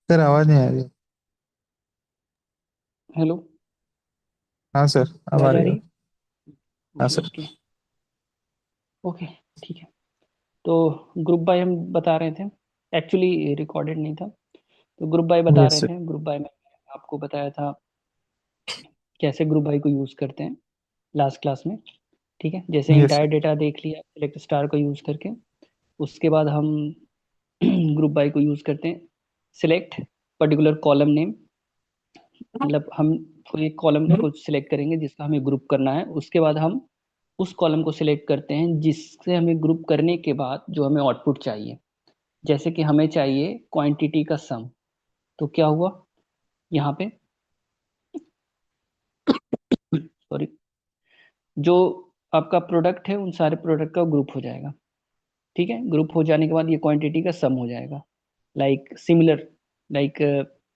Sir आवाज नहीं आ रही। हेलो। हाँ सर, अब आ आवाज आ रही रही है। है? हाँ ओके सर। ओके। ओके। ठीक है। तो ग्रुप बाय हम बता रहे थे। एक्चुअली रिकॉर्डेड नहीं था। तो ग्रुप बाय बता यस रहे सर। थे। ग्रुप बाय में आपको बताया था कैसे ग्रुप बाय को यूज़ करते हैं लास्ट क्लास में। ठीक है, जैसे यस इंटायर सर। डेटा देख लिया सिलेक्ट स्टार को यूज़ करके। उसके बाद हम ग्रुप बाय को यूज़ करते हैं सिलेक्ट पर्टिकुलर कॉलम नेम। मतलब हम कोई एक कॉलम को सिलेक्ट करेंगे जिसका हमें ग्रुप करना है। उसके बाद हम उस कॉलम को सिलेक्ट करते हैं जिससे हमें ग्रुप करने के बाद जो हमें आउटपुट चाहिए। जैसे कि हमें चाहिए क्वांटिटी का सम। तो क्या हुआ यहाँ पे, सॉरी, जो आपका प्रोडक्ट है उन सारे प्रोडक्ट का ग्रुप हो जाएगा। ठीक है, ग्रुप हो जाने के बाद ये क्वांटिटी का सम हो जाएगा। लाइक सिमिलर, लाइक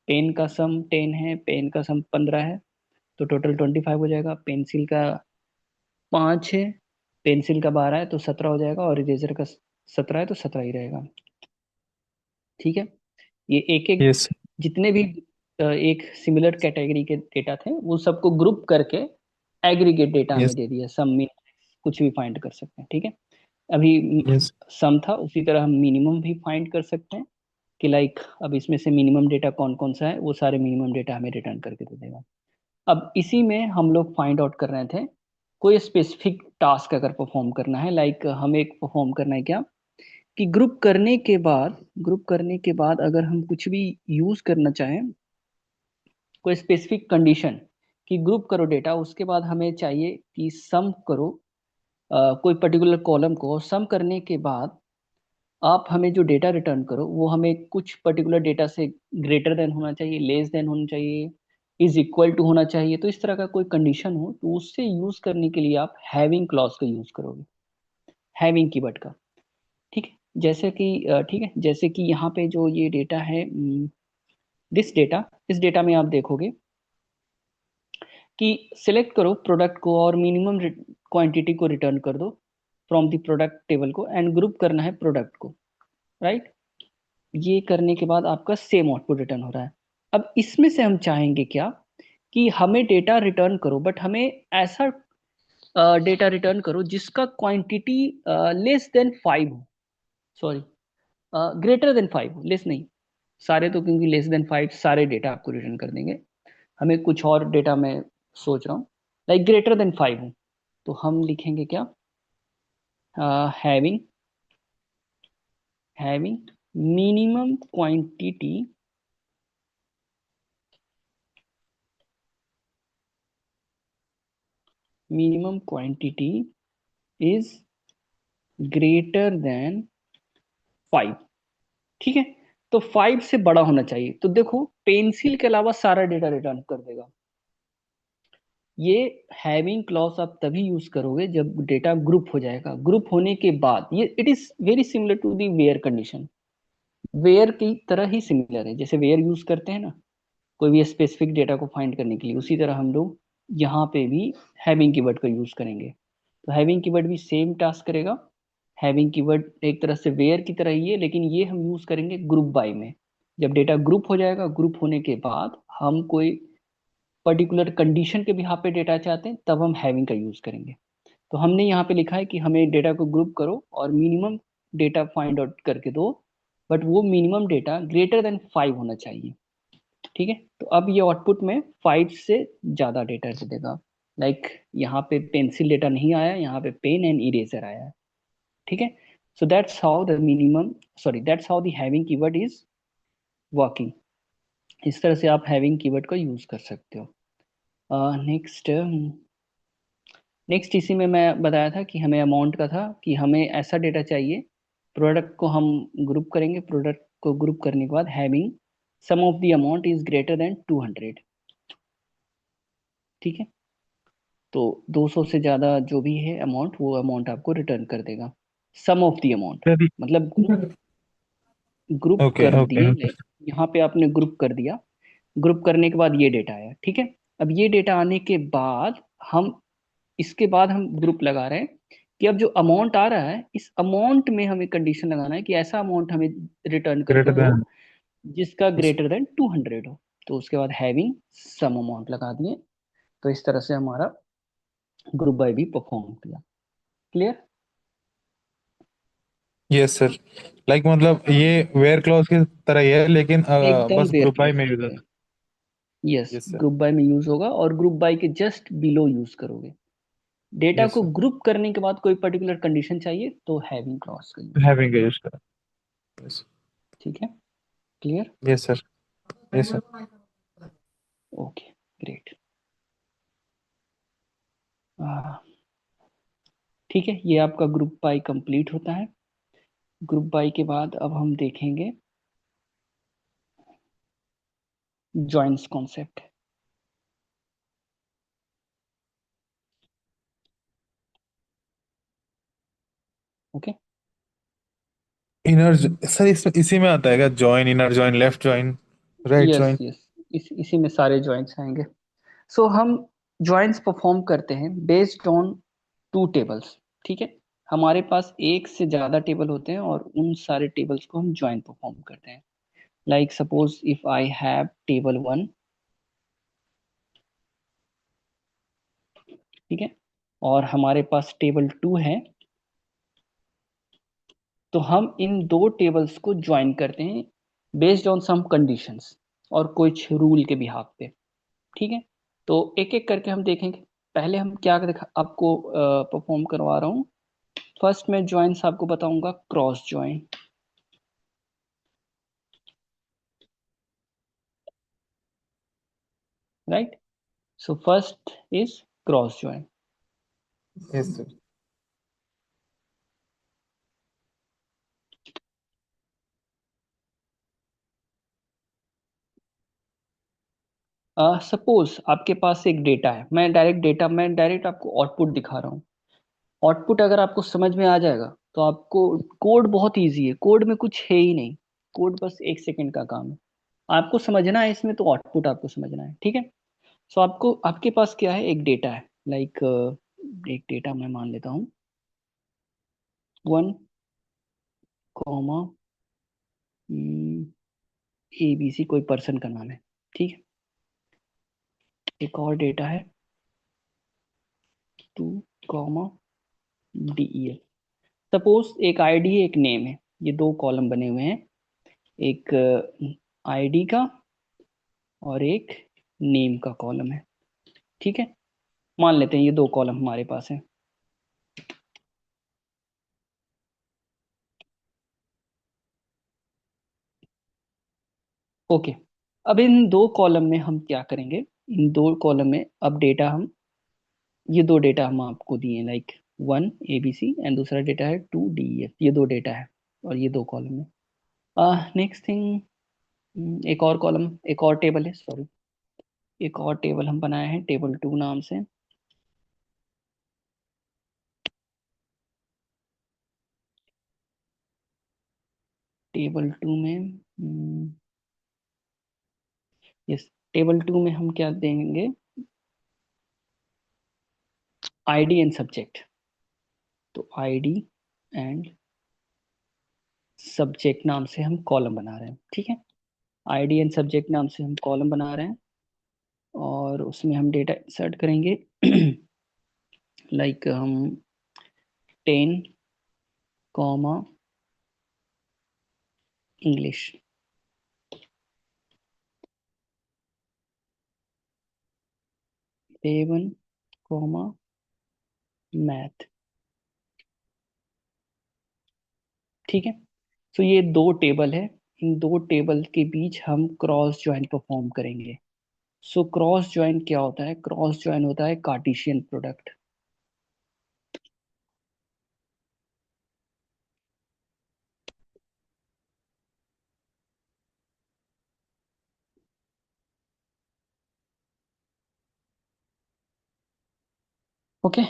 पेन का सम 10 है, पेन का सम 15 है, तो टोटल 25 हो जाएगा। पेंसिल का 5 है, पेंसिल का 12 है तो 17 हो जाएगा, और इरेजर का 17 है तो 17 ही रहेगा। ठीक है। ये एक एक यस सर। जितने भी एक सिमिलर कैटेगरी के डेटा थे वो सबको ग्रुप करके एग्रीगेट डेटा हमें यस। दे दिया। सम में कुछ भी फाइंड कर सकते हैं। ठीक है। अभी यस। सम था, उसी तरह हम मिनिमम भी फाइंड कर सकते हैं कि लाइक अब इसमें से मिनिमम डेटा कौन कौन सा है, वो सारे मिनिमम डेटा हमें रिटर्न करके दे देगा। अब इसी में हम लोग फाइंड आउट कर रहे थे कोई स्पेसिफिक टास्क अगर परफॉर्म करना है। लाइक हमें एक परफॉर्म करना है क्या, कि ग्रुप करने के बाद अगर हम कुछ भी यूज करना चाहें, कोई स्पेसिफिक कंडीशन कि ग्रुप करो डेटा, उसके बाद हमें चाहिए कि सम करो कोई पर्टिकुलर कॉलम को। सम करने के बाद आप हमें जो डेटा रिटर्न करो वो हमें कुछ पर्टिकुलर डेटा से ग्रेटर देन होना चाहिए, लेस देन होना चाहिए, इज इक्वल टू होना चाहिए। तो इस तरह का कोई कंडीशन हो तो उससे यूज करने के लिए आप हैविंग क्लॉज का यूज करोगे, हैविंग कीवर्ड का। ठीक है। जैसे कि ठीक है, जैसे कि यहाँ पे जो ये डेटा है, दिस डेटा, इस डेटा में आप देखोगे कि सिलेक्ट करो प्रोडक्ट को और मिनिमम क्वांटिटी को रिटर्न कर दो फ्रॉम द प्रोडक्ट टेबल को, एंड ग्रुप करना है प्रोडक्ट को। राइट। ये करने के बाद आपका सेम आउटपुट रिटर्न हो रहा है। अब इसमें से हम चाहेंगे क्या, कि हमें डेटा रिटर्न करो बट हमें ऐसा डेटा रिटर्न करो जिसका क्वांटिटी लेस देन 5 हो। सॉरी, ग्रेटर देन 5 हो, लेस नहीं। सारे तो क्योंकि लेस देन 5 सारे डेटा आपको रिटर्न कर देंगे। हमें कुछ और डेटा मैं सोच रहा हूँ, लाइक ग्रेटर देन 5 हो। तो हम लिखेंगे क्या, having having minimum quantity, minimum quantity is greater then 5। ठीक है। तो 5 से बड़ा होना चाहिए। तो देखो पेंसिल के अलावा सारा डेटा रिटर्न कर देगा। ये हैविंग क्लॉज आप तभी यूज करोगे जब डेटा ग्रुप हो जाएगा। ग्रुप होने के बाद ये it is very similar to the where condition. Where की तरह ही सिमिलर है, जैसे वेयर यूज करते हैं ना कोई भी स्पेसिफिक डेटा को फाइंड करने के लिए, उसी तरह हम लोग यहाँ पे भी हैविंग कीवर्ड का यूज करेंगे। तो हैविंग कीवर्ड भी सेम टास्क करेगा। हैविंग कीवर्ड एक तरह से वेयर की तरह ही है, लेकिन ये हम यूज करेंगे ग्रुप बाय में। जब डेटा ग्रुप हो जाएगा, ग्रुप होने के बाद हम कोई पर्टिकुलर कंडीशन के बिहाफ पे डेटा चाहते हैं तब हम हैविंग का यूज करेंगे। तो हमने यहाँ पे लिखा है कि हमें डेटा को ग्रुप करो और मिनिमम डेटा फाइंड आउट करके दो, बट वो मिनिमम डेटा ग्रेटर देन 5 होना चाहिए। ठीक है। तो अब ये आउटपुट में 5 से ज़्यादा डेटा दे देगा। लाइक यहाँ पे पेंसिल डेटा नहीं आया, यहाँ पे पेन एंड इरेजर आया है। ठीक है। So that's how the minimum, sorry, that's how the having keyword is working. इस तरह से आप हैविंग कीवर्ड का यूज कर सकते हो। नेक्स्ट, नेक्स्ट इसी में मैं बताया था कि हमें अमाउंट का था, कि हमें ऐसा डेटा चाहिए। प्रोडक्ट को हम ग्रुप करेंगे, प्रोडक्ट को ग्रुप करने के बाद having sum of the amount is greater than 200। ठीक है। तो 200 से ज़्यादा जो भी है अमाउंट, वो अमाउंट आपको रिटर्न कर देगा। सम ऑफ द अमाउंट अभी। मतलब ग्रुप, ग्रुप ओके कर ओके दिए, ओके। लाइक यहाँ पे आपने ग्रुप कर दिया। ग्रुप करने के बाद ये डेटा आया। ठीक है। अब ये डेटा आने के बाद हम, इसके बाद हम ग्रुप लगा रहे हैं कि अब जो अमाउंट आ रहा है इस अमाउंट में हमें कंडीशन लगाना है कि ऐसा अमाउंट हमें रिटर्न करके ग्रेटर दो देन। जिसका yes, ग्रेटर देन 200 हो, तो उसके बाद हैविंग सम अमाउंट लगा दिए। तो इस तरह से हमारा ग्रुप बाय भी परफॉर्म किया। क्लियर? yes sir। लाइक मतलब ये वेयर क्लॉज की तरह ही है, लेकिन एकदम बस वेयर ग्रुप बाय क्लॉज में की यूज तरह। होता यस, है। Yes sir. ग्रुप बाय में यूज होगा, और ग्रुप बाय के जस्ट बिलो यूज करोगे। डेटा यस को सर। ग्रुप करने के बाद कोई पर्टिकुलर कंडीशन चाहिए तो हैविंग क्लॉज का यूज करो। हैविंग का यूज करा। यस। ठीक है? Clear? Yes sir. Yes sir. Okay, great. ठीक है, ये आपका ग्रुप बाय कंप्लीट होता है। ग्रुप बाय के बाद अब हम देखेंगे joints concept. Okay. Inner sir, इसी में आता है क्या? Join, inner join, left join, right yes join. Yes, इसी में सारे जॉइंट्स आएंगे। सो हम जॉइंट्स परफॉर्म करते हैं बेस्ड ऑन टू टेबल्स। ठीक है? हमारे पास एक से ज्यादा टेबल होते हैं और उन सारे टेबल्स को हम जॉइन परफॉर्म करते हैं। Like suppose if I have table 1, ठीक है, और हमारे पास टेबल 2 है, तो हम इन दो टेबल्स को ज्वाइन करते हैं बेस्ड ऑन सम कंडीशंस और कुछ रूल के बिहाफ पे। ठीक है? तो एक एक करके हम देखेंगे। पहले हम क्या आपको परफॉर्म करवा रहा हूँ। फर्स्ट मैं ज्वाइंस आपको बताऊंगा, cross join. Right? So first is cross join. Yes sir. Suppose आपके पास एक डेटा है, मैं डायरेक्ट आपको आउटपुट दिखा रहा हूँ। आउटपुट अगर आपको समझ में आ जाएगा तो आपको, कोड बहुत इजी है, कोड में कुछ है ही नहीं, कोड बस 1 सेकंड का काम है। आपको समझना है इसमें तो आउटपुट आपको समझना है। ठीक है? सो आपको, आपके पास क्या है, एक डेटा है। लाइक एक डेटा मैं मान लेता हूँ 1, ABC कोई पर्सन का नाम है। ठीक है? एक और डेटा है 2, DEF। सपोज एक आईडी है, एक नेम है, ये दो कॉलम बने हुए हैं, एक आईडी का और एक नेम का कॉलम है। ठीक है? मान लेते हैं ये दो कॉलम हमारे पास है। ओके। अब इन दो कॉलम में हम क्या करेंगे, इन दो कॉलम में अब डेटा हम, ये दो डेटा हम आपको दिए, लाइक 1, ABC एंड दूसरा डेटा है 2, DEF। ये दो डेटा है और ये दो कॉलम है। नेक्स्ट थिंग, एक और कॉलम, एक और टेबल है, सॉरी, एक और टेबल हम बनाए हैं टेबल 2 नाम से। टेबल 2 में, यस, टेबल 2 में हम क्या देंगे, आईडी एंड सब्जेक्ट। तो आईडी एंड सब्जेक्ट नाम से हम कॉलम बना रहे हैं। ठीक है? आईडी एंड सब्जेक्ट नाम से हम कॉलम बना रहे हैं और उसमें हम डेटा इंसर्ट करेंगे। लाइक हम 10, इंग्लिश। 11, मैथ। ठीक है? तो ये दो टेबल है, इन दो टेबल के बीच हम क्रॉस ज्वाइन परफॉर्म करेंगे। सो क्रॉस ज्वाइन क्या होता है? क्रॉस ज्वाइन होता है Cartesian product. Okay?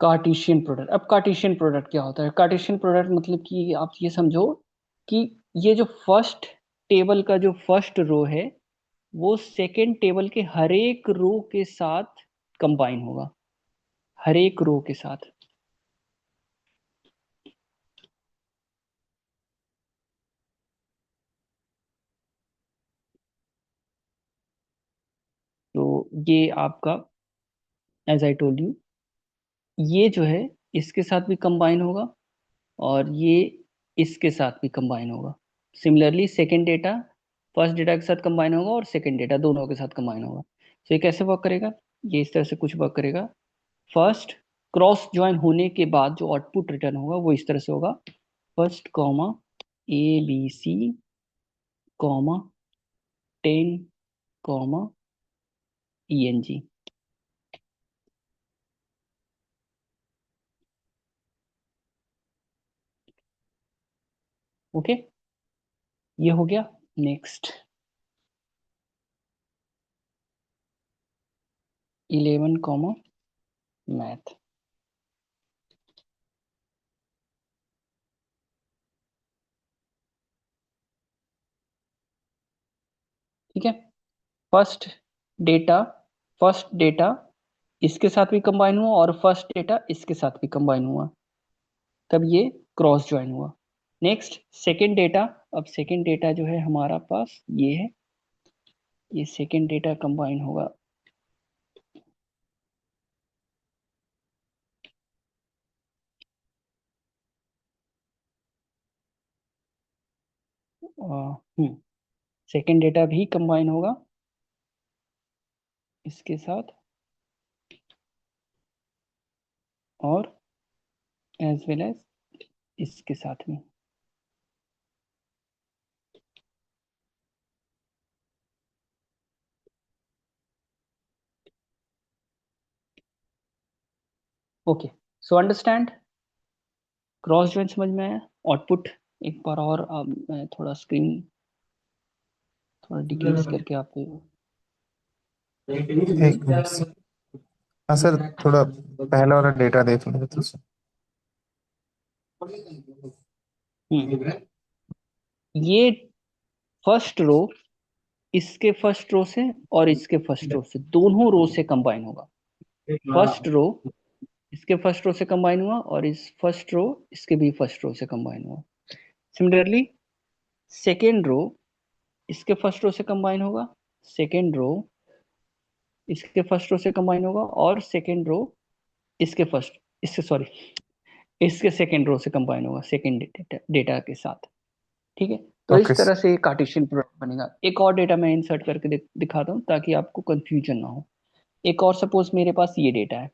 Cartesian product. अब कार्टेशियन प्रोडक्ट क्या होता है? कार्टेशियन प्रोडक्ट मतलब कि आप ये समझो कि ये जो फर्स्ट टेबल का जो फर्स्ट रो है, वो सेकेंड टेबल के हर एक रो के साथ कंबाइन होगा, हर एक रो के साथ। ये आपका, एज आई टोल्ड यू, ये जो है इसके साथ भी कंबाइन होगा और ये इसके साथ भी कंबाइन होगा। Similarly second data first data के साथ कंबाइन होगा और सेकेंड डेटा दोनों के साथ कंबाइन होगा। तो ये कैसे वर्क करेगा? ये इस तरह से कुछ वर्क करेगा। फर्स्ट क्रॉस ज्वाइन होने के बाद जो आउटपुट रिटर्न होगा वो इस तरह से होगा, first comma ABC comma 10 comma ENG। Okay, ये हो गया। Next 11 comma math. ठीक है, फर्स्ट डेटा फर्स्ट डेटा इसके साथ भी कंबाइन हुआ और फर्स्ट डेटा इसके साथ भी कंबाइन हुआ, तब ये क्रॉस ज्वाइन हुआ। नेक्स्ट सेकेंड डेटा, अब सेकेंड डेटा जो है हमारा पास ये है, ये सेकेंड डेटा कंबाइन होगा सेकेंड डेटा भी कंबाइन होगा इसके साथ और एज वेल एज इसके साथ में। Okay, so understand, cross join समझ में आया? आउटपुट एक बार और, अब मैं थोड़ा स्क्रीन थोड़ा डिक्रीज करके आपको। एक मिनट। हाँ सर, थोड़ा पहला वाला डेटा देख लो तो सर। हम्म ये फर्स्ट रो इसके फर्स्ट रो से और इसके फर्स्ट रो से, दोनों रो से कंबाइन होगा। फर्स्ट रो इसके फर्स्ट रो से कंबाइन हुआ और इस फर्स्ट रो इसके भी फर्स्ट रो से कंबाइन हुआ। सिमिलरली सेकेंड रो इसके फर्स्ट रो से कंबाइन होगा, सेकेंड रो इसके फर्स्ट रो से कंबाइन होगा और सेकेंड रो इसके फर्स्ट इससे सॉरी इसके सेकेंड रो से कंबाइन होगा सेकेंड डेटा के साथ। ठीक है, तो ओके इस तरह से कार्टेशियन प्रोडक्ट बनेगा। एक और डेटा मैं इंसर्ट करके दिखाता हूँ ताकि आपको कंफ्यूजन ना हो। एक और सपोज मेरे पास ये डेटा है।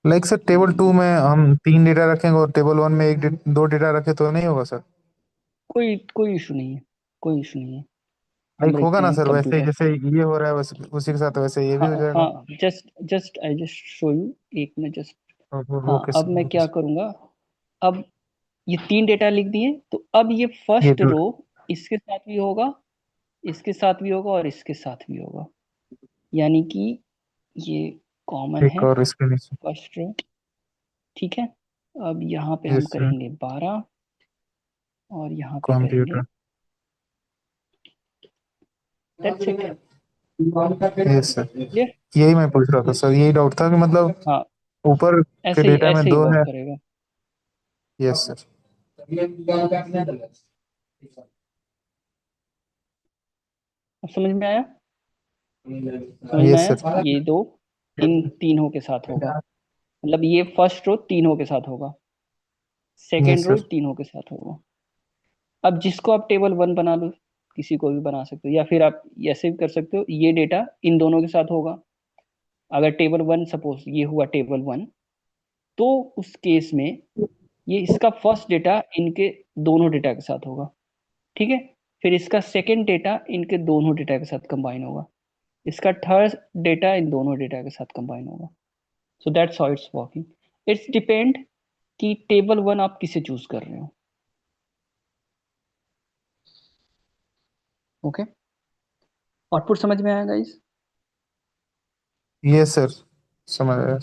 लाइक सर, टेबल टू में हम तीन डेटा रखेंगे और टेबल वन में दो डेटा रखे तो नहीं होगा सर? कोई कोई इशू नहीं है, कोई इशू नहीं है। हम लाइक होगा लिखते ना हैं सर, वैसे ही कंप्यूटर। जैसे ये हो रहा है वैसे उसी के साथ वैसे ये भी हाँ हो जाएगा। हाँ, just just I just show you, एक मिनट जस्ट। हाँ, ओके अब सर, मैं ओके क्या सर। करूँगा, अब ये तीन डेटा लिख दिए तो अब ये ये फर्स्ट दो, रो इसके साथ भी होगा, इसके साथ भी होगा और इसके साथ भी होगा, यानी कि ये कॉमन एक है और इसके नीचे। First row. ठीक है, अब यहाँ पे हम यस सर। करेंगे 12 और यहाँ पे करेंगे, computer. That's it. Yes sir. Clear? यही मैं पूछ रहा था सर, यही डाउट था कि मतलब हाँ, ऊपर के डेटा में ऐसे ही दो वर्क है। करेगा। Yes sir. अब समझ में आया? समझ में यस आया? सर। ये दो इन तीनों के साथ होगा, मतलब ये फर्स्ट रो तीनों के साथ होगा, यस सेकेंड रो सर। तीनों के साथ होगा। अब जिसको आप टेबल वन बना लो, किसी को भी बना सकते हो, या फिर आप ऐसे भी कर सकते हो, ये डेटा इन दोनों के साथ होगा। अगर टेबल वन सपोज ये हुआ टेबल वन, तो उस केस में ये इसका फर्स्ट डेटा इनके दोनों डेटा के साथ होगा। ठीक है, फिर इसका सेकेंड डेटा इनके दोनों डेटा के साथ कंबाइन होगा, इसका थर्ड डेटा इन दोनों डेटा के साथ कंबाइन होगा। So that's how it's working. It's depend कि टेबल वन आप किसे चूज कर रहे हो। ओके, आउटपुट समझ में आया गाइस? यस सर, समझ आया।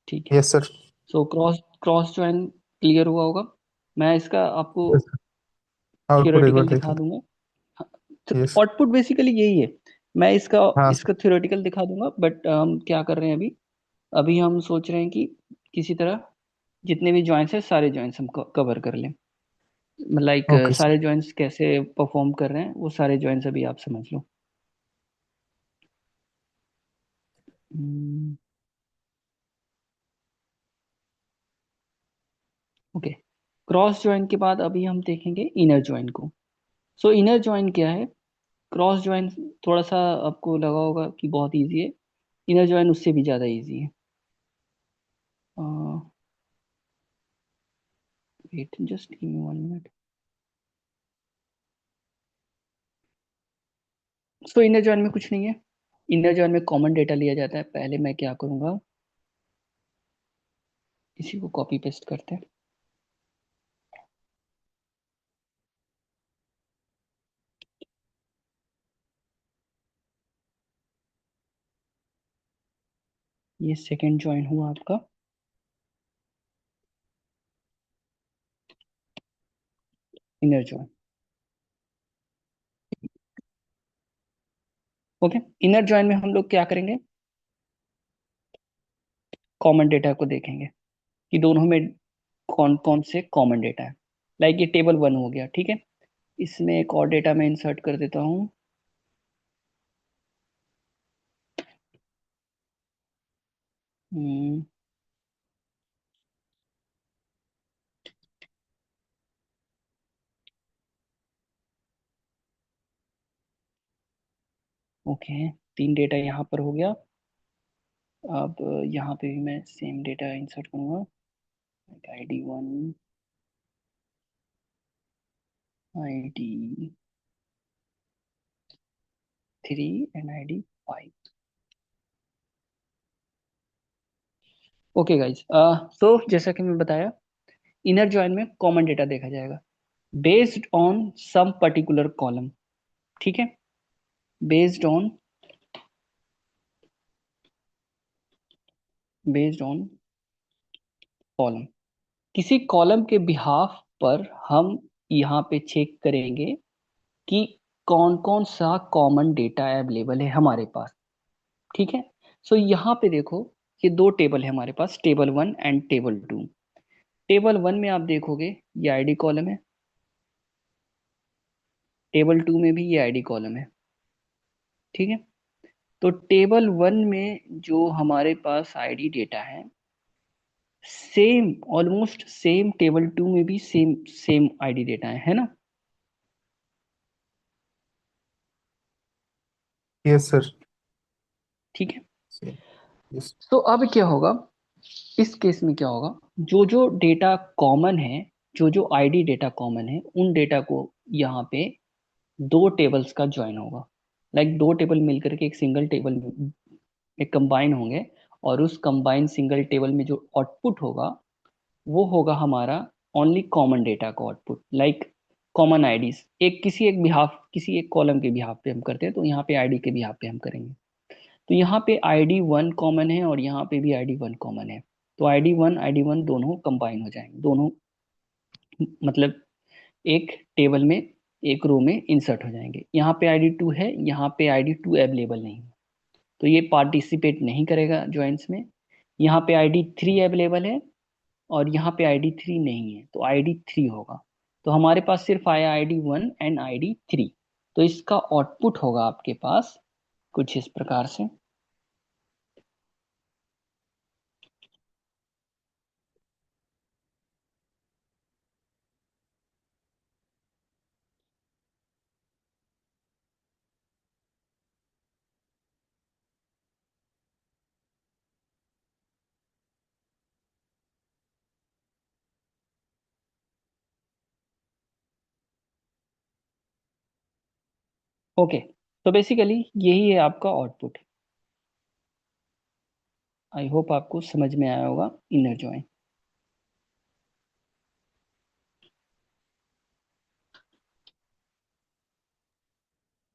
ठीक है, yes sir. So cross cross join clear हुआ होगा। मैं इसका आपको आउटपुट एक बार थियोरेटिकल देख दिखा लो। दूंगा। तो यस। आउटपुट बेसिकली यही है। मैं इसका हाँ सर। इसका थियोरेटिकल दिखा दूंगा, बट हम क्या कर रहे हैं अभी, अभी हम सोच रहे हैं कि किसी तरह जितने भी जॉइंट्स हैं सारे जॉइंट्स हम कवर कर लें। Like okay sir. सारे जॉइंट्स कैसे परफॉर्म कर रहे हैं, वो सारे जॉइंट्स अभी आप समझ लो। ओके, क्रॉस जॉइंट के बाद अभी हम देखेंगे इनर जॉइंट को। सो इनर जॉइंट क्या है? क्रॉस जॉइंट थोड़ा सा आपको लगा होगा कि बहुत इजी है, इनर जॉइंट उससे भी ज़्यादा इजी है। Wait, just give me 1 minute. So inner joint में कुछ नहीं है, इनर जॉइंट में कॉमन डेटा लिया जाता है। पहले मैं क्या करूँगा, इसी को कॉपी पेस्ट करते हैं। ये सेकेंड जॉइन हुआ आपका inner join. Okay, inner join में हम लोग क्या करेंगे, कॉमन डेटा को देखेंगे कि दोनों में कौन कौन से कॉमन डेटा है। लाइक ये टेबल 1 हो गया, ठीक है। इसमें एक और डेटा मैं इंसर्ट कर देता हूँ। हम्म, ओके, 3 डेटा यहाँ पर हो गया। अब यहाँ पे भी मैं सेम डेटा इंसर्ट करूँगा, ID 1, ID 3 and ID 5। Okay guys, so जैसा कि मैं बताया, इनर जॉइन में कॉमन डेटा देखा जाएगा based on some particular column, ठीक है। बेस्ड ऑन कॉलम, किसी कॉलम के बिहाफ पर हम यहाँ पे चेक करेंगे कि कौन कौन सा कॉमन डेटा अवेलेबल है हमारे पास, ठीक है। सो यहाँ पे देखो, ये दो टेबल है हमारे पास, टेबल 1 एंड टेबल 2। टेबल 1 में आप देखोगे ये आईडी कॉलम है, टेबल 2 में भी ये आईडी कॉलम है, ठीक है। तो टेबल 1 में जो हमारे पास आईडी डेटा है, सेम, ऑलमोस्ट सेम टेबल 2 में भी सेम सेम आईडी डेटा है ना। Yes sir. ठीक है। यस। तो अब क्या होगा, इस केस में क्या होगा, जो जो डेटा कॉमन है, जो जो आईडी डेटा कॉमन है, उन डेटा को यहाँ पे दो टेबल्स का ज्वाइन होगा। लाइक दो टेबल मिलकर के एक सिंगल टेबल में कंबाइन होंगे, और उस कंबाइन सिंगल टेबल में जो आउटपुट होगा, वो होगा हमारा ओनली कॉमन डेटा का आउटपुट। लाइक कॉमन आईडीज, एक किसी एक बिहाफ, किसी एक कॉलम के बिहाफ पे हम करते हैं, तो यहाँ पे आईडी के बिहाफ पे हम करेंगे। तो यहाँ पे ID 1 कॉमन है और यहाँ पे भी ID 1 कॉमन है। तो ID 1 दोनों कंबाइन हो जाएंगे, दोनों मतलब एक टेबल में, एक रो में इंसर्ट हो जाएंगे। यहाँ पे ID 2 है, यहाँ पे ID 2 अवेलेबल नहीं है, तो ये पार्टिसिपेट नहीं करेगा ज्वाइंट्स में। यहाँ पे ID 3 अवेलेबल है और यहाँ पे ID 3 नहीं है, तो ID 3 होगा। तो हमारे पास सिर्फ आया ID 1 एंड ID 3। तो इसका आउटपुट होगा आपके पास कुछ इस प्रकार से। ओके, तो बेसिकली यही है आपका आउटपुट। आई होप आपको समझ में आया होगा इनर जॉइन।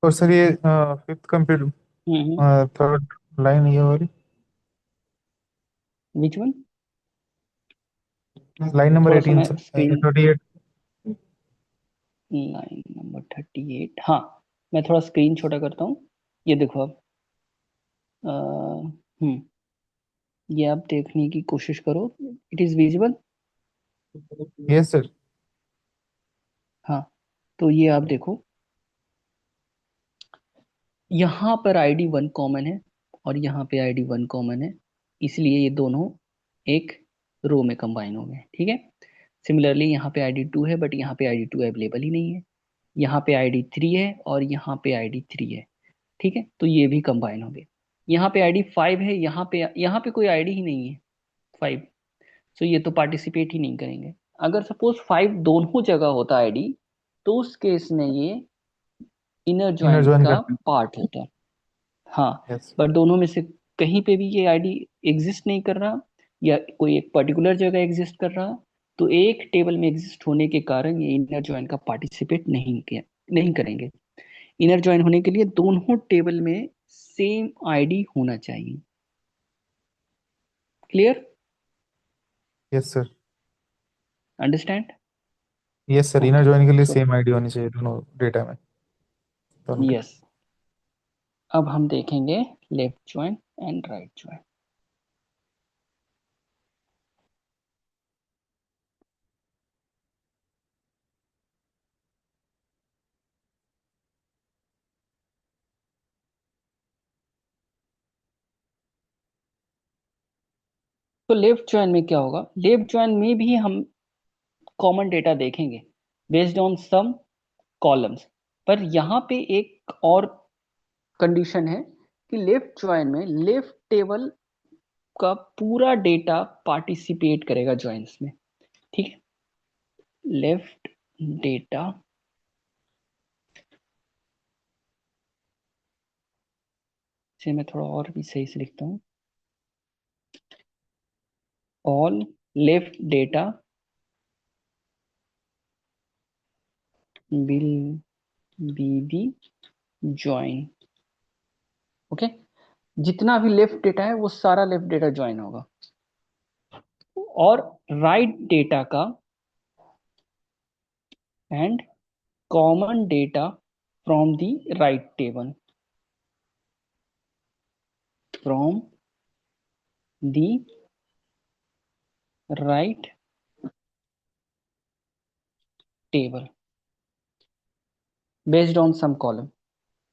और सर ये फिफ्थ कंप्यूटर हम्म, थर्ड लाइन ये वाली, विच वन? लाइन नंबर थोड़ा सा 18 मैं सर, स्क्रीन, 38। लाइन नंबर 38, हाँ, मैं थोड़ा स्क्रीन छोटा करता हूँ। ये देखो अब, हम्म, ये आप देखने की कोशिश करो, it is visible. Yes sir. तो ये आप देखो, यहाँ पर आईडी 1 कॉमन है और यहाँ पे आईडी 1 कॉमन है, इसलिए ये दोनों एक रो में कंबाइन हो गए, ठीक है। सिमिलरली यहाँ पे आईडी 2 है, बट यहाँ पे आईडी 2 अवेलेबल ही नहीं है। यहाँ पे आईडी 3 है और यहाँ पे आईडी 3 है, ठीक है, तो ये भी कंबाइन हो गए। यहाँ पे आईडी 5 है, यहाँ पे कोई आईडी ही नहीं है 5, सो ये तो पार्टिसिपेट ही नहीं करेंगे। अगर सपोज 5 दोनों जगह होता आईडी, तो उस केस में ये इनर इनर ज्वाइन ज्वाइन का करते पार्ट होता। हाँ, हैं। यस। बट दोनों में से कहीं पे भी ये आईडी एग्जिस्ट नहीं कर रहा, या कोई एक पर्टिकुलर जगह एग्जिस्ट कर रहा, तो एक टेबल में एग्जिस्ट होने के कारण ये इनर ज्वाइन का पार्टिसिपेट नहीं करेंगे। इनर ज्वाइन होने के लिए दोनों टेबल में सेम आईडी होना चाहिए। Clear? Yes sir. Understand? Yes sir, inner okay, join के लिए सो सेम आईडी होनी चाहिए दोनों डेटा में, दोनों के। यस, अब हम देखेंगे left join and right join. तो लेफ्ट ज्वाइन में क्या होगा, लेफ्ट ज्वाइन में भी हम कॉमन डेटा देखेंगे बेस्ड ऑन सम कॉलम्स, पर यहाँ पे एक और कंडीशन है कि लेफ्ट ज्वाइन में लेफ्ट टेबल का पूरा डेटा पार्टिसिपेट करेगा ज्वाइंस में, ठीक है। लेफ्ट डेटा, से मैं थोड़ा और भी सही से लिखता हूँ, all left data will be the join. Okay, जितना भी लेफ्ट डेटा है वो सारा लेफ्ट डेटा ज्वाइन होगा, और राइट डेटा का and common data from the right table, from the right table based on some column.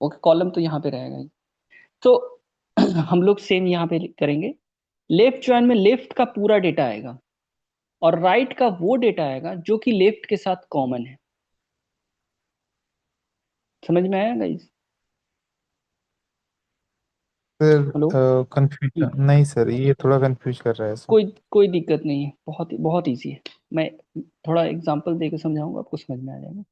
Okay, column तो यहाँ पे रहेगा ही। तो हम लोग सेम यहाँ पे करेंगे। लेफ्ट ज्वाइन में लेफ्ट का पूरा डेटा आएगा और राइट का वो डेटा आएगा जो कि लेफ्ट के साथ कॉमन है। समझ में आया गाइस? Sir hello? कंफ्यूज नहीं सर, ये थोड़ा कंफ्यूज कर रहा है सर। कोई कोई दिक्कत नहीं है, बहुत बहुत इजी है। मैं थोड़ा एग्जांपल देकर समझाऊंगा, आपको समझ में आ जाएगा।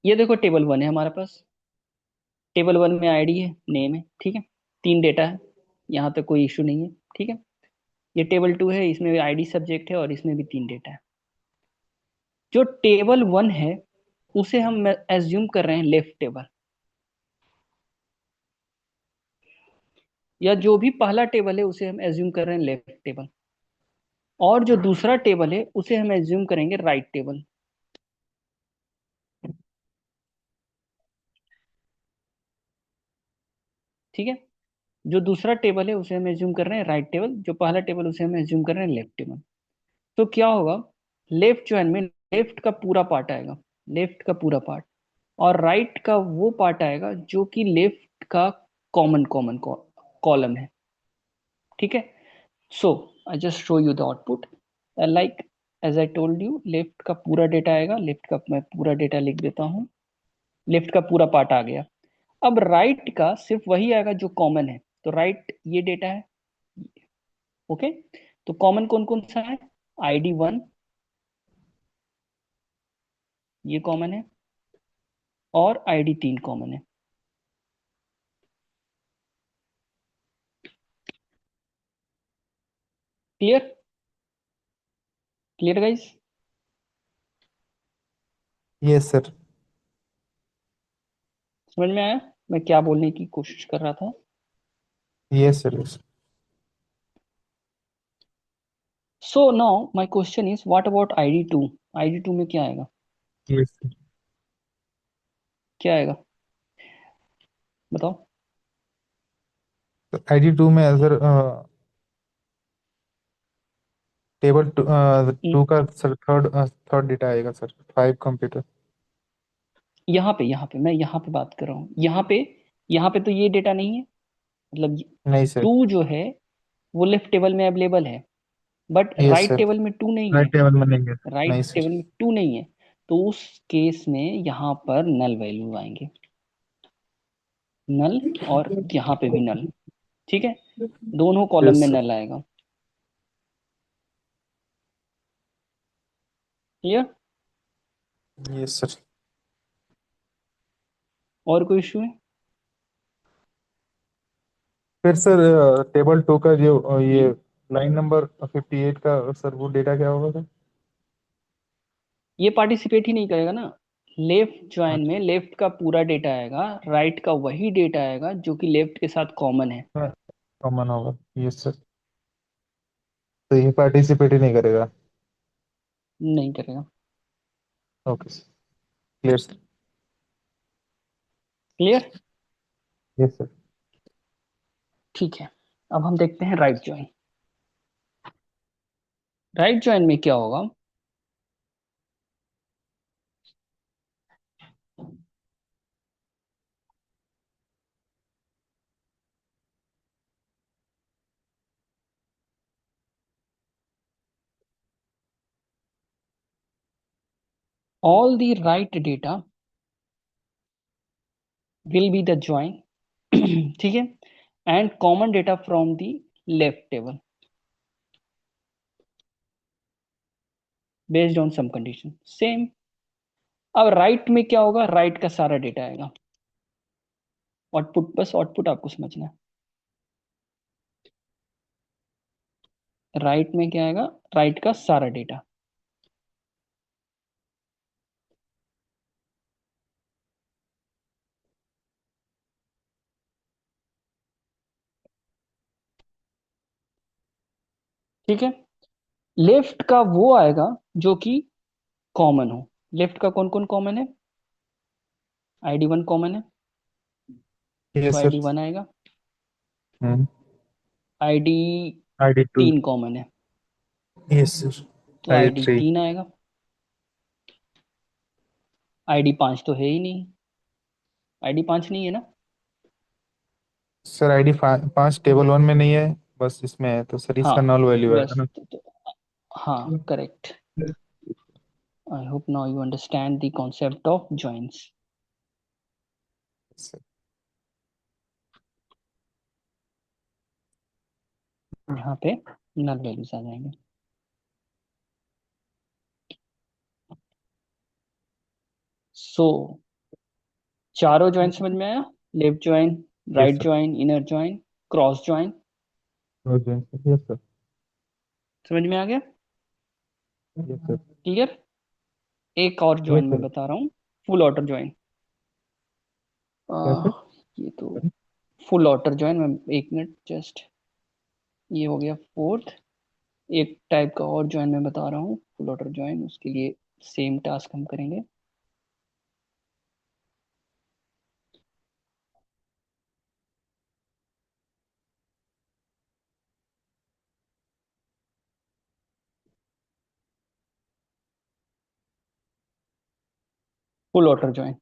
ये देखो, टेबल 1 है हमारे पास। टेबल 1 में आईडी है, नेम है, ठीक है, 3 डेटा है, यहाँ तक कोई इशू नहीं है, ठीक है। ये टेबल 2 है, इसमें भी आईडी सब्जेक्ट है और इसमें भी 3 डेटा है। जो टेबल 1 है उसे हम एज्यूम कर रहे हैं लेफ्ट टेबल, या जो भी पहला टेबल है उसे हम एज्यूम कर रहे हैं लेफ्ट टेबल, और जो दूसरा टेबल है उसे हम एज्यूम करेंगे राइट टेबल, ठीक है। जो दूसरा टेबल है उसे हम एज्यूम कर रहे हैं राइट टेबल, जो पहला टेबल उसे हम एज्यूम कर रहे हैं लेफ्ट टेबल। तो क्या होगा, लेफ्ट ज्वाइन में लेफ्ट का पूरा पार्ट आएगा, लेफ्ट का पूरा पार्ट, और राइट का वो पार्ट आएगा जो कि लेफ्ट का कॉमन कॉमन कॉलम है, ठीक है। So I just show you the output, like as I told you, left का पूरा डेटा आएगा, लेफ्ट का मैं पूरा डेटा लिख देता हूँ, लेफ्ट का पूरा पार्ट आ गया। अब राइट का सिर्फ वही आएगा जो कॉमन है, तो राइट ये डेटा है, ओके। तो कॉमन कौन कौन सा है, आईडी 1 ये कॉमन है, और आईडी 3 कॉमन है। Clear? Clear guys? Yes sir. समझ में आया मैं क्या बोलने की कोशिश कर रहा था? Yes sir. Yes. So now my question is what about ID 2? ID 2 में क्या आएगा? Yes sir. क्या आएगा, बताओ? तो ID 2 में अगर टेबल टू हम्म, टू का सर थर्ड थर्ड डेटा आएगा सर, 5 कंप्यूटर। यहाँ पे मैं यहाँ पे बात कर रहा हूँ, यहाँ पे तो ये डेटा नहीं है, मतलब नहीं सर। 2 जो है वो लेफ्ट टेबल में अवेलेबल है, but yes right sir. Table में 2 नहीं राइट है। टेबल में नहीं है सर, राइट नहीं टेबल सर। में 2 नहीं है, तो उस केस में यहाँ पर नल वैल्यू आएंगे, नल, और यहाँ पे भी नल। ठीक है, दोनों कॉलम यस में सर। नल आएगा। क्लियर? Yes sir. और कोई इशू है? फिर सर टेबल टू का जो ये हम्म, लाइन नंबर 58 का सर, वो डेटा क्या होगा सर? ये पार्टिसिपेट ही नहीं करेगा ना। लेफ्ट ज्वाइन में अच्छा। लेफ्ट का पूरा डेटा आएगा, राइट का वही डेटा आएगा जो कि लेफ्ट के साथ कॉमन है। कॉमन होगा। Yes sir. तो ये पार्टिसिपेट ही नहीं करेगा। नहीं करेगा। Okay sir. Clear sir. Clear? Yes sir. ठीक है, अब हम देखते हैं राइट ज्वाइन। राइट ज्वाइन में क्या होगा? All the right data will be the join, ठीक है, and common data from the left table based on some condition same. अब राइट में क्या होगा? राइट का सारा डेटा आएगा। आउटपुट, बस आउटपुट आपको समझना है। राइट में क्या आएगा? राइट का सारा डेटा। ठीक है, लेफ्ट का वो आएगा जो कि कॉमन हो। लेफ्ट का कौन कौन कॉमन है? ID 1 कॉमन है, तो यस सर। ID 1 आएगा। हम्म। ID ID 2। 3 कॉमन है, यस सर। तो ID ID 3। 3 आएगा। ID 5 तो है ही नहीं, ID 5 नहीं है ना। सर ID 5 टेबल वन में नहीं है, बस इसमें है, तो सर हाँ, इसका नल वैल्यू आएगा बस ना। हाँ, correct. I hope now you understand the concept of joins. Sir. यहाँ पे नल वैल्यूज आ जाएंगे। सो चारों ज्वाइन समझ में आया? Left join, yes right sir. Join, inner join, cross join, yes sir. समझ में आ गया? Yes sir. क्लियर? एक और ज्वाइन यस मैं सर। बता रहा हूँ, फुल ऑटर ज्वाइन। क्या सर? ये तो फुल ऑटर ज्वाइन में, एक मिनट जस्ट, ये हो गया फोर्थ। एक टाइप का और ज्वाइन मैं बता रहा हूँ, फुल ऑटर ज्वाइन, उसके लिए सेम टास्क हम करेंगे। Full outer join,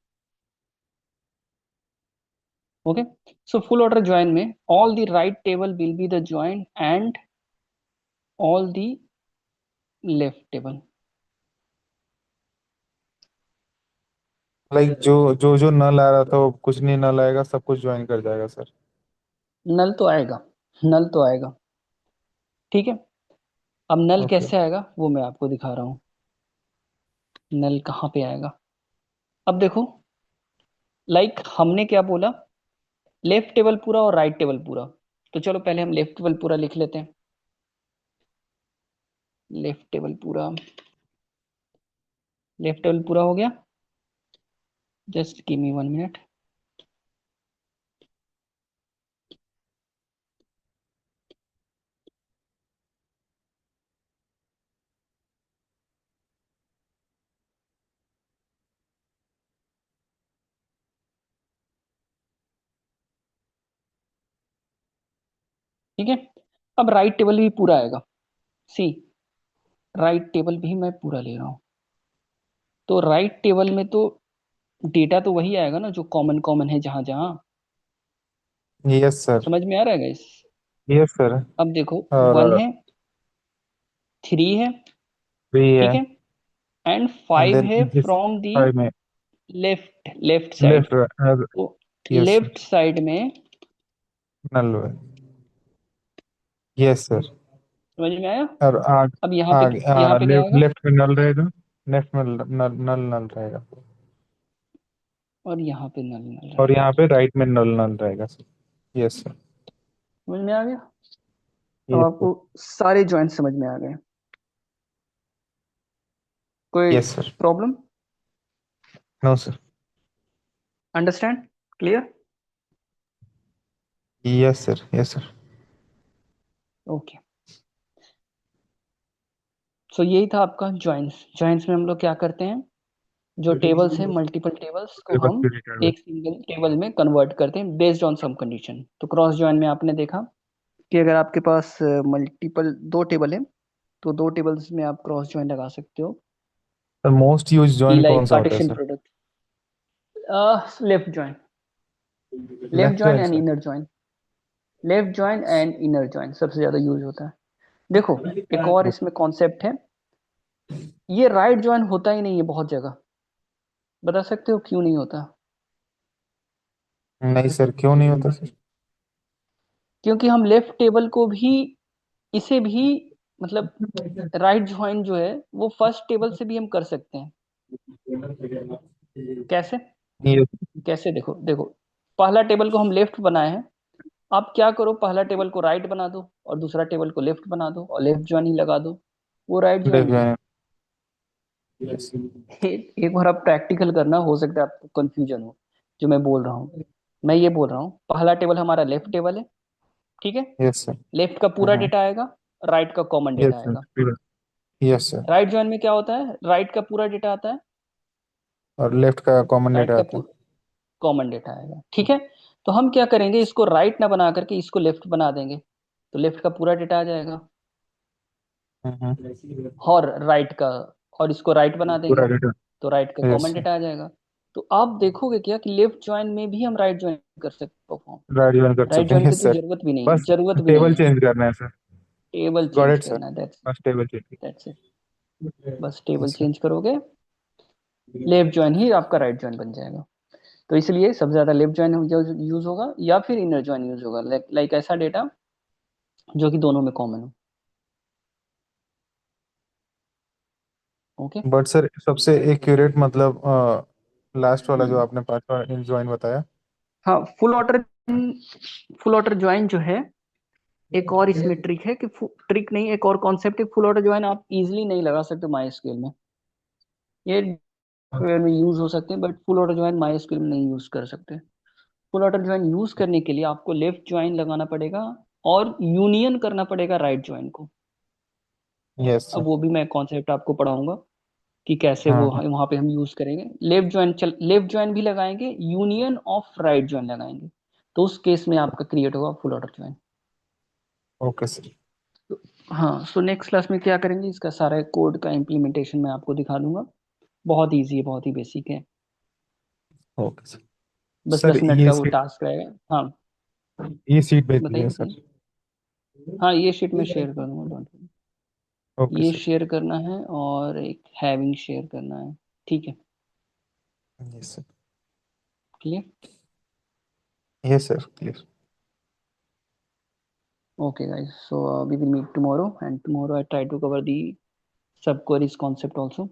okay. So full outer join में all the right table will be the join and all the left table. Like जो जो जो नल आ रहा था वो कुछ नहीं नल आएगा, सब कुछ ज्वाइन कर जाएगा सर। नल तो आएगा, नल तो आएगा, ठीक है। अब नल ओके। कैसे आएगा वो मैं आपको दिखा रहा हूँ। नल कहाँ पे आएगा? अब देखो, हमने क्या बोला, लेफ्ट टेबल पूरा और राइट टेबल पूरा। तो चलो पहले हम लेफ्ट टेबल पूरा लिख लेते हैं। लेफ्ट टेबल पूरा, लेफ्ट टेबल पूरा हो गया। Just give me 1 minute. ठीक है, अब राइट टेबल भी पूरा आएगा। सी, राइट टेबल भी मैं पूरा ले रहा हूँ, तो राइट टेबल में तो डेटा तो वही आएगा ना जो कॉमन कॉमन है जहां जहां। Yes sir. समझ में आ रहा है गाइस? Yes sir. अब देखो, वन और है, थ्री है, थ्री है। ठीक है, एंड एंड फाइव देन है दिस फ्रॉम दी फाइव में लेफ्ट साइड। लेफ्ट। तो यस लेफ्ट सर। साइड में, नल है। Yes sir. समझ में आया? और आग अब आग यहाँ पे क्या लेफ्ट आएगा? लेफ्ट में नल रहेगा। लेफ्ट में नल नल नल रहेगा। और यहाँ पे नल नल और रहेगा। यहाँ पे राइट में नल नल रहेगा सर। Yes sir. समझ में आ गया? अब यस सर। आपको सारे जॉइंट समझ में आ गए? कोई yes sir. Problem? No sir. Understand? Clear? Yes sir. Yes sir. Okay. So यही था आपका जॉइंट्स। जॉइंट्स में हम लोग क्या करते हैं, जो टेबल्स है, मल्टीपल टेबल्स को टेबल हम क्रिएटेड। एक सिंगल टेबल में कन्वर्ट करते हैं बेस्ड ऑन सम कंडीशन। तो क्रॉस जॉइन में आपने देखा कि अगर आपके पास मल्टीपल दो टेबल है, तो दो टेबल्स में आप क्रॉस जॉइन लगा सकते हो। Sir most use be join कौन लाइक सा होता है cartesian sir? Product, left join, left left join join and sir. Inner join. Left join and inner join सबसे ज्यादा यूज होता है। देखो, एक और इसमें कॉन्सेप्ट है, ये राइट जॉइन होता ही नहीं है बहुत जगह। बता सकते हो क्यों नहीं होता? नहीं सर, क्यों नहीं होता सर? क्योंकि हम लेफ्ट टेबल को भी, इसे भी, मतलब राइट ज्वाइन जो है वो फर्स्ट टेबल से भी हम कर सकते हैं। कैसे? ये कैसे, देखो देखो, पहला टेबल को हम लेफ्ट बनाए हैं। आप क्या करो, पहला टेबल को राइट बना दो और दूसरा टेबल को लेफ्ट बना दो और लेफ्ट ज्वाइन ही लगा दो, वो राइट ज्वाइन लेफ्ट है। जॉइन। एक बार आप प्रैक्टिकल करना, हो सकता है आपको कंफ्यूजन हो जो मैं बोल रहा हूँ। मैं ये बोल रहा हूँ, पहला टेबल हमारा लेफ्ट टेबल है, ठीक है, यस सर। लेफ्ट का पूरा डेटा आएगा, राइट का कॉमन डेटा यस आएगा। Sir. Yes sir. Right join में क्या होता है, राइट का पूरा डेटा आता है, और लेफ्ट का कॉमन राइट डेटा का आता है। कॉमन डेटा आएगा, ठीक है। तो हम क्या करेंगे, इसको राइट ना बना करके इसको लेफ्ट बना देंगे, तो लेफ्ट का पूरा डेटा आ जाएगा, और राइट का, और इसको राइट बना पूरा देंगे डेटा। तो राइट का यस कॉमन सर। डेटा आ जाएगा। तो आप देखोगे क्या कि लेफ्ट ज्वाइन में भी हम राइट ज्वाइन कर सकते हैं परफॉर्म। राइट जॉइन कर राइट सकते हैं, ज्वाइन की यस तो सर। जरूरत भी नहीं है, बस जरूरत भी टेबल नहीं है। चेंज करना है sir. Table got change it sir. करना है, बस टेबल चेंज। That's it. बस टेबल यस सर। चेंज करोगे, लेफ्ट ज्वाइन ही आपका राइट ज्वाइन बन जाएगा। तो इसलिए सबसे ज्यादा लेफ्ट ज्वाइन यूज होगा या फिर इनर ज्वाइन यूज होगा, लाइक ऐसा डेटा जो कि दोनों में कॉमन हो। ओके। बट सर सबसे एक्यूरेट मतलब लास्ट वाला जो हम्म। आपने पांचवा इन जॉइन बताया। हाँ, फुल ऑर्डर ज्वाइन जो है, एक और इसमें ट्रिक है कि, ट्रिक नहीं, एक और कॉन्सेप्ट है, फुल ऑर्डर ज्वाइन आप इजीली नहीं लगा सकते माई स्केल में। ये सॉफ्टवेयर में यूज हो सकते हैं, but full outer join my scale में नहीं यूज कर सकते। फुल ऑर्डर ज्वाइन यूज करने के लिए आपको लेफ्ट ज्वाइन लगाना पड़ेगा और यूनियन करना पड़ेगा राइट ज्वाइन को। यस अब सर। वो भी मैं कॉन्सेप्ट आपको पढ़ाऊंगा कि कैसे वो हाँ। वहां पे हम यूज करेंगे। लेफ्ट ज्वाइन लेफ्ट ज्वाइन भी लगाएंगे, यूनियन ऑफ राइट ज्वाइन लगाएंगे, तो उस केस में आपका क्रिएट होगा full outer join. Okay sir. हाँ, सो नेक्स्ट क्लास में क्या करेंगे, इसका सारा कोड का इम्प्लीमेंटेशन मैं आपको दिखा दूंगा। बहुत ईजी है, बहुत ही बेसिक है। Okay sir. बस सर 10 मिनट का वो टास्क रहेगा। हाँ, ये सीट भेज बताइए दीजिए बताइए। सर। हाँ, ये शीट मैं शेयर कर दूंगा, डोंट वरी। ओके ये सर। शेयर करना है और एक हैविंग शेयर करना है, ठीक है। Yes sir. Clear? Yes sir clear. Okay guys, so we will meet tomorrow, and tomorrow I try to cover the subqueries concept also.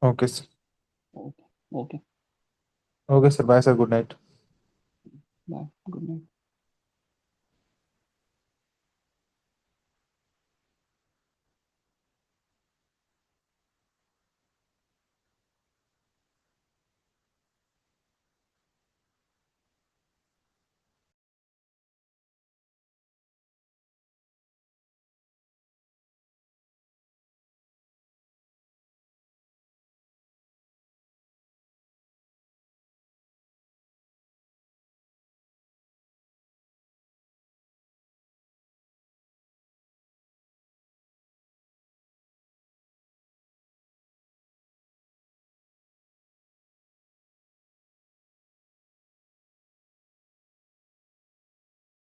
Okay sir. Okay, okay, okay sir, bye sir, good night. bye, good night.